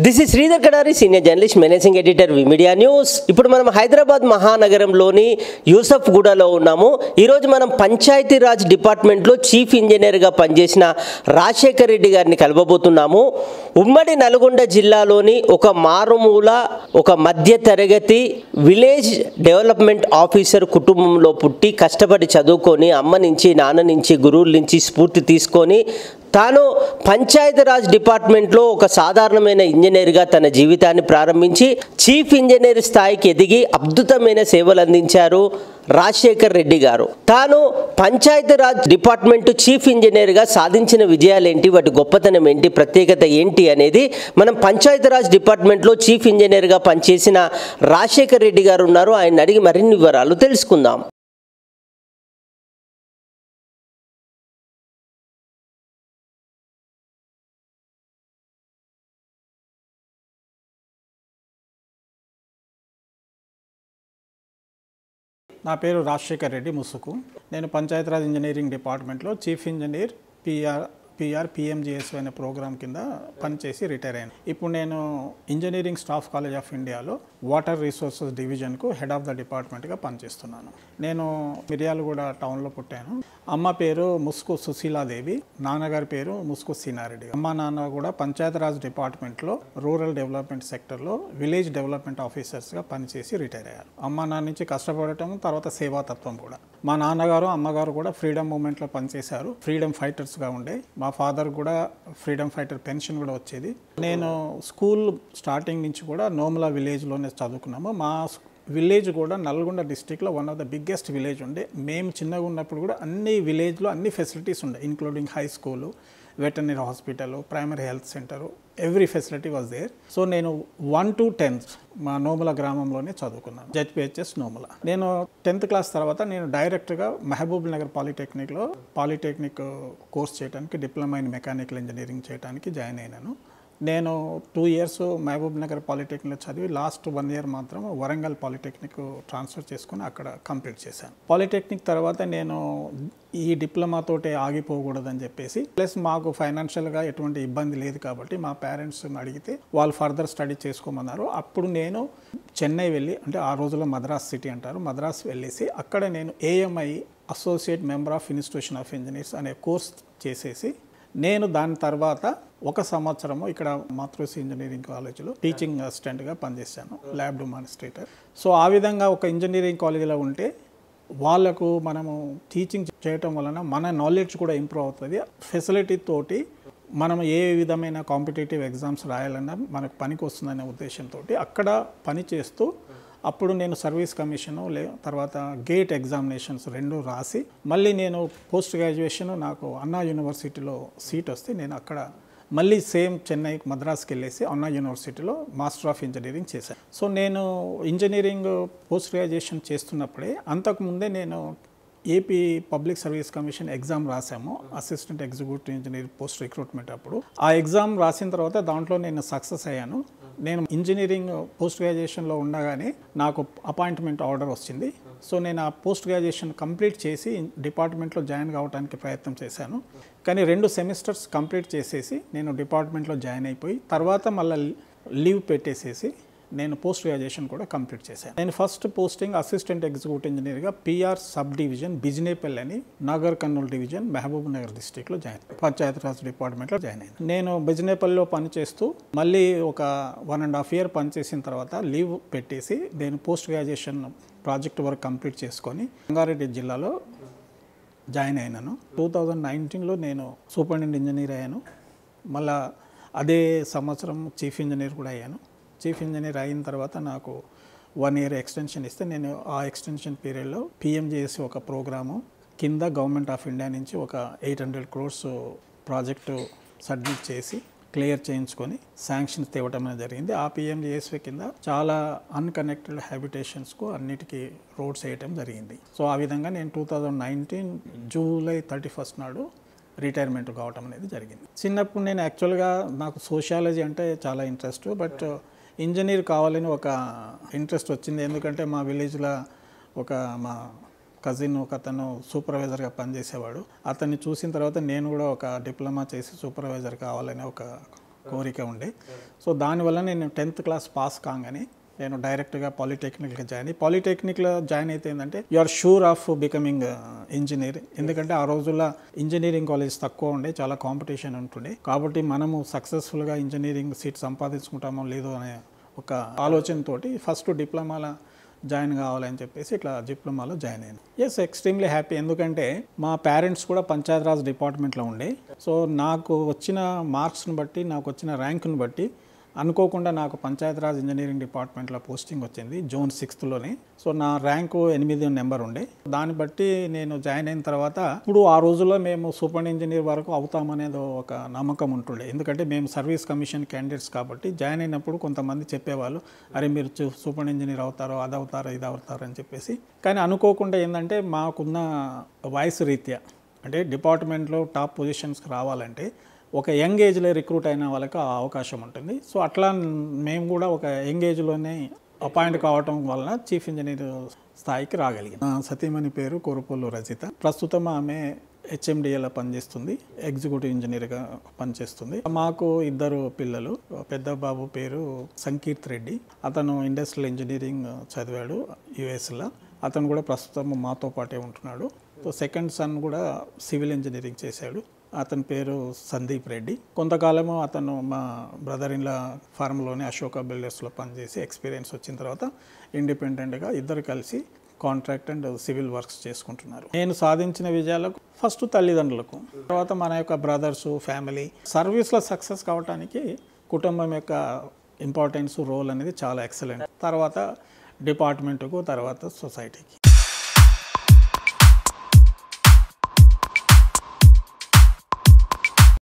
This is Sridhar Kadari, senior journalist, managing editor media news. ఇప్పుడు మనం హైదరాబాద్ మహానగరంలోని యూసఫ్గూడలో ఉన్నాము. ఈరోజు మనం పంచాయతీరాజ్ డిపార్ట్మెంట్లో చీఫ్ ఇంజనీర్గా పనిచేసిన రాజశేఖర్ రెడ్డి గారిని కలవబోతున్నాము. ఉమ్మడి నల్గొండ జిల్లాలోని ఒక మారుమూల, ఒక మధ్య తరగతి విలేజ్ డెవలప్మెంట్ ఆఫీసర్ కుటుంబంలో పుట్టి కష్టపడి చదువుకొని అమ్మ నుంచి, నాన్న నుంచి, గురువుల నుంచి స్ఫూర్తి తీసుకొని తాను పంచాయతీరాజ్ డిపార్ట్మెంట్లో ఒక సాధారణమైన ఇంజనీర్గా తన జీవితాన్ని ప్రారంభించి చీఫ్ ఇంజనీర్ స్థాయికి ఎదిగి అద్భుతమైన సేవలు అందించారు రాజశేఖర్ రెడ్డి గారు. తాను పంచాయతీరాజ్ డిపార్ట్మెంట్ చీఫ్ ఇంజనీర్గా సాధించిన విజయాలేంటి, వాటి గొప్పతనం ఏంటి, ప్రత్యేకత ఏంటి అనేది మనం పంచాయతీరాజ్ డిపార్ట్మెంట్లో చీఫ్ ఇంజనీర్గా పనిచేసిన రాజశేఖర్ రెడ్డి గారు ఉన్నారు. ఆయన అడిగి మరిన్ని వివరాలు తెలుసుకుందాం. నా పేరు రాజశేఖర్ రెడ్డి ముసుకు. నేను పంచాయతీరాజ్ ఇంజనీరింగ్ డిపార్ట్మెంట్లో చీఫ్ ఇంజనీర్ పిఎంజిఎస్ అనే ప్రోగ్రామ్ కింద పనిచేసి రిటైర్ అయ్యాను. ఇప్పుడు నేను ఇంజనీరింగ్ స్టాఫ్ కాలేజ్ ఆఫ్ ఇండియాలో వాటర్ రిసోర్సెస్ డివిజన్కు హెడ్ ఆఫ్ ద డిపార్ట్మెంట్గా పనిచేస్తున్నాను. నేను మిర్యాలగూడ టౌన్లో పుట్టాను. అమ్మ పేరు ముసుకు సుశీలాదేవి, నాన్నగారి పేరు ముసుకు సీనారెడ్డి. అమ్మ నాన్న కూడా పంచాయతీరాజ్ డిపార్ట్మెంట్లో రూరల్ డెవలప్మెంట్ సెక్టర్లో విలేజ్ డెవలప్మెంట్ ఆఫీసర్స్గా పనిచేసి రిటైర్ అయ్యారు. అమ్మ నాన్న నుంచి కష్టపడటం, తర్వాత సేవాతత్వం కూడా. మా నాన్నగారు అమ్మగారు కూడా ఫ్రీడమ్ మూవ్మెంట్లో పనిచేశారు. ఫ్రీడమ్ ఫైటర్స్గా ఉండే. మా ఫాదర్ కూడా ఫ్రీడమ్ ఫైటర్ పెన్షన్ కూడా వచ్చేది. నేను స్కూల్ స్టార్టింగ్ నుంచి కూడా నోముల విలేజ్లోనే చదువుకున్నాము. మా విలేజ్ కూడా నల్గొండ డిస్టిక్లో one of the biggest village ఉండే. మేము చిన్నగా ఉన్నప్పుడు కూడా అన్ని విలేజ్లో అన్ని ఫెసిలిటీస్ ఉండే, including high school, veterinary hospital, primary health centre, every facility was there. So నేను 1 to 10th మా నోముల గ్రామంలోనే చదువుకున్నాను, జెడ్పిహెచ్ఎస్ నోముల. నేను 10th క్లాస్ తర్వాత నేను డైరెక్ట్గా మహబూబ్ నగర్ పాలిటెక్నిక్లో పాలిటెక్నిక్ కోర్స్ చేయడానికి, డిప్లొమా ఇన్ మెకానికల్ ఇంజనీరింగ్ చేయడానికి జాయిన్ అయినాను. నేను 2 years మహబూబ్ నగర్ పాలిటెక్నిక్లో చదివి లాస్ట్ 1 year మాత్రం వరంగల్ పాలిటెక్నిక్ ట్రాన్స్ఫర్ చేసుకుని అక్కడ కంప్లీట్ చేశాను. పాలిటెక్నిక్ తర్వాత నేను ఈ డిప్లొమాతోటే ఆగిపోకూడదని చెప్పేసి, ప్లస్ మాకు ఫైనాన్షియల్గా ఎటువంటి ఇబ్బంది లేదు కాబట్టి మా పేరెంట్స్ని అడిగితే వాళ్ళు ఫర్దర్ స్టడీ చేసుకోమన్నారు. అప్పుడు నేను చెన్నై వెళ్ళి, అంటే ఆ రోజుల్లో మద్రాస్ సిటీ అంటారు, మద్రాస్ వెళ్ళేసి అక్కడ నేను AMI associate member of institution of engineers అనే కోర్స్ చేసేసి, నేను దాని తర్వాత 1 సంవత్సరము ఇక్కడ మాతృశ్రీ ఇంజనీరింగ్ కాలేజీలో టీచింగ్ అసిస్టెంట్గా పనిచేశాను, ల్యాబ్ డెమాన్స్ట్రేటర్. సో ఆ విధంగా ఒక ఇంజనీరింగ్ కాలేజీలో ఉంటే వాళ్ళకు మనము టీచింగ్ చేయటం వలన మన నాలెడ్జ్ కూడా ఇంప్రూవ్ అవుతుంది. ఫెసిలిటీ తోటి మనం ఏ విధమైన కాంపిటేటివ్ ఎగ్జామ్స్ రాయాలన్నా మనకు పనికి వస్తుందనే ఉద్దేశంతో అక్కడ పని చేస్తూ, అప్పుడు నేను సర్వీస్ కమిషను తర్వాత గేట్ ఎగ్జామినేషన్స్ 2 రాసి, మళ్ళీ నేను పోస్ట్ గ్రాడ్యుయేషన్ నాకు అన్నా యూనివర్సిటీలో సీట్ వస్తే నేను అక్కడ మళ్ళీ సేమ్ చెన్నై మద్రాస్కి వెళ్ళేసి అన్నా యూనివర్సిటీలో మాస్టర్ ఆఫ్ ఇంజనీరింగ్ చేశాను. సో నేను ఇంజనీరింగ్ పోస్ట్ గ్రాడ్యుయేషన్ చేస్తున్నప్పుడే, అంతకుముందే నేను AP public service commission exam రాసాము, assistant executive engineer post recruitment. అప్పుడు ఆ ఎగ్జామ్ రాసిన తర్వాత దాంట్లో నేను సక్సెస్ అయ్యాను. నేను ఇంజనీరింగ్ పోస్ట్ గ్రాడ్యుయేషన్లో ఉండగానే నాకు అపాయింట్మెంట్ ఆర్డర్ వచ్చింది. సో నేను ఆ పోస్ట్ గ్రాడ్యుయేషన్ కంప్లీట్ చేసి డిపార్ట్మెంట్లో జాయిన్ కావడానికి ప్రయత్నం చేశాను. కానీ 2 సెమిస్టర్స్ కంప్లీట్ చేసేసి నేను డిపార్ట్మెంట్లో జాయిన్ అయిపోయి, తర్వాత మళ్ళీ లీవ్ పెట్టేసేసి నేను పోస్ట్ గ్రాడ్యుయేషన్ కూడా కంప్లీట్ చేశాను. నేను ఫస్ట్ పోస్టింగ్ అసిస్టెంట్ ఎగ్జిక్యూటివ్ ఇంజనీర్గా పిఆర్ సబ్ డివిజన్ బిజినేపల్లి అని నాగర్ కర్నూలు డివిజన్ మహబూబ్ నగర్ డిస్టిక్లో పంచాయతీరాజ్ డిపార్ట్మెంట్లో జాయిన్ అయ్యాను. నేను బిజినేపల్లిలో పనిచేస్తూ మళ్ళీ ఒక 1.5 year పనిచేసిన తర్వాత లీవ్ పెట్టేసి నేను post graduation project work complete చేసుకొని రంగారెడ్డి జిల్లాలో జాయిన్ అయినాను. 2019లో నేను సూపరింటెండెంట్ ఇంజనీర్ అయ్యాను. మళ్ళా అదే సంవత్సరం చీఫ్ ఇంజనీర్ కూడా అయ్యాను. చీఫ్ ఇంజనీర్ అయిన తర్వాత నాకు 1 year ఎక్స్టెన్షన్ ఇస్తే, నేను ఆ ఎక్స్టెన్షన్ పీరియడ్లో పిఎంజిఎస్ ఒక ప్రోగ్రాము కింద గవర్నమెంట్ ఆఫ్ ఇండియా నుంచి ఒక 800 crores ప్రాజెక్టు సబ్మిట్ చేసి క్లియర్ చేయించుకొని శాంక్షన్స్ తేవటం అనేది జరిగింది. ఆ పిఎంజిఎస్వి కింద చాలా అన్కనెక్టెడ్ హ్యాబిటేషన్స్కు అన్నిటికీ రోడ్స్ వేయటం జరిగింది. సో ఆ విధంగా నేను 2019 July 31st నాడు రిటైర్మెంట్ కావటం అనేది జరిగింది. చిన్నప్పుడు నేను యాక్చువల్గా నాకు సోషియాలజీ అంటే చాలా ఇంట్రెస్ట్, బట్ ఇంజనీర్ కావాలని ఒక ఇంట్రెస్ట్ వచ్చింది. ఎందుకంటే మా విలేజ్లో మా కజిన్ ఒక అతను సూపర్వైజర్గా పనిచేసేవాడు. అతన్ని చూసిన తర్వాత నేను కూడా ఒక డిప్లొమా చేసి సూపర్వైజర్ కావాలని ఒక కోరిక ఉండే. సో దానివల్ల నేను 10th క్లాస్ పాస్ కాగానే నేను డైరెక్ట్గా పాలిటెక్నిక్లో జాయిన్ అయితే ఏంటంటే you are sure of becoming engineer. ఎందుకంటే ఆ రోజుల్లో ఇంజనీరింగ్ కాలేజ్ తక్కువ ఉండే, చాలా కాంపిటీషన్ ఉంటుండే. కాబట్టి మనము సక్సెస్ఫుల్గా ఇంజనీరింగ్ సీట్ సంపాదించుకుంటామో లేదో అనే ఒక ఆలోచనతోటి ఫస్ట్ డిప్లొమాలో జాయిన్ కావాలని చెప్పేసి ఇట్లా డిప్లొమాలో జాయిన్ అయ్యాను. Yes, extremely happy. ఎందుకంటే మా పేరెంట్స్ కూడా పంచాయతీరాజ్ డిపార్ట్మెంట్లో ఉండే. సో నాకు వచ్చిన మార్క్స్ని బట్టి, నాకు వచ్చిన ర్యాంకుని బట్టి అనుకోకుండా నాకు పంచాయతీరాజ్ ఇంజనీరింగ్ డిపార్ట్మెంట్లో పోస్టింగ్ వచ్చింది జూన్ 6th. సో నా ర్యాంకు 8 నెంబర్ ఉండే. దాన్ని బట్టి నేను జాయిన్ అయిన తర్వాత ఇప్పుడు ఆ రోజుల్లో మేము సూపర్ ఇంజనీర్ వరకు అవుతామనేది ఒక నమ్మకం ఉంటుండే. ఎందుకంటే మేము సర్వీస్ కమిషన్ క్యాండిడేట్స్ కాబట్టి జాయిన్ అయినప్పుడు కొంతమంది చెప్పేవాళ్ళు, అరే మీరు సూపర్ ఇంజనీర్ అవుతారో, అది అవుతారో, ఇది అవుతారో అని చెప్పేసి. కానీ అనుకోకుండా ఏంటంటే మాకున్న వయసు రీత్యా, అంటే డిపార్ట్మెంట్లో టాప్ పొజిషన్స్కి రావాలంటే ఒక యంగ్ ఏజ్లో రిక్రూట్ అయిన వాళ్ళకి ఆ అవకాశం ఉంటుంది. సో అట్లా మేము కూడా ఒక యంగ్ ఏజ్లోనే అపాయింట్ కావటం వలన చీఫ్ ఇంజనీర్ స్థాయికి రాగలిగాం. సతీమణి పేరు కొరుపోలు రజిత. ప్రస్తుతం ఆమె HMDAలో పనిచేస్తుంది, ఎగ్జిక్యూటివ్ ఇంజనీర్గా పనిచేస్తుంది. మాకు 2 పిల్లలు. పెద్ద బాబు పేరు సంకీర్త్ రెడ్డి, అతను ఇండస్ట్రియల్ ఇంజనీరింగ్ చదివాడు US లో. అతను కూడా ప్రస్తుతం మాతో పాటే ఉంటున్నాడు. సో సెకండ్ సన్ కూడా సివిల్ ఇంజనీరింగ్ చేశాడు, అతని పేరు సందీప్ రెడ్డి. కొంతకాలము అతను మా బ్రదర్ ఇన్ లా ఫార్మ్లోనే అశోక బిల్డర్స్లో పనిచేసి ఎక్స్పీరియన్స్ వచ్చిన తర్వాత ఇండిపెండెంట్గా ఇద్దరు కలిసి కాంట్రాక్ట్ అండ్ సివిల్ వర్క్స్ చేసుకుంటున్నారు. నేను సాధించిన విజయాలకు ఫస్ట్ తల్లిదండ్రులకు, తర్వాత మన యొక్క బ్రదర్స్, ఫ్యామిలీ. సర్వీస్లో సక్సెస్ కావడానికి కుటుంబం యొక్క ఇంపార్టెన్స్, రోల్ అనేది చాలా ఎక్సలెంట్. తర్వాత డిపార్ట్మెంట్కు, తర్వాత సొసైటీకి.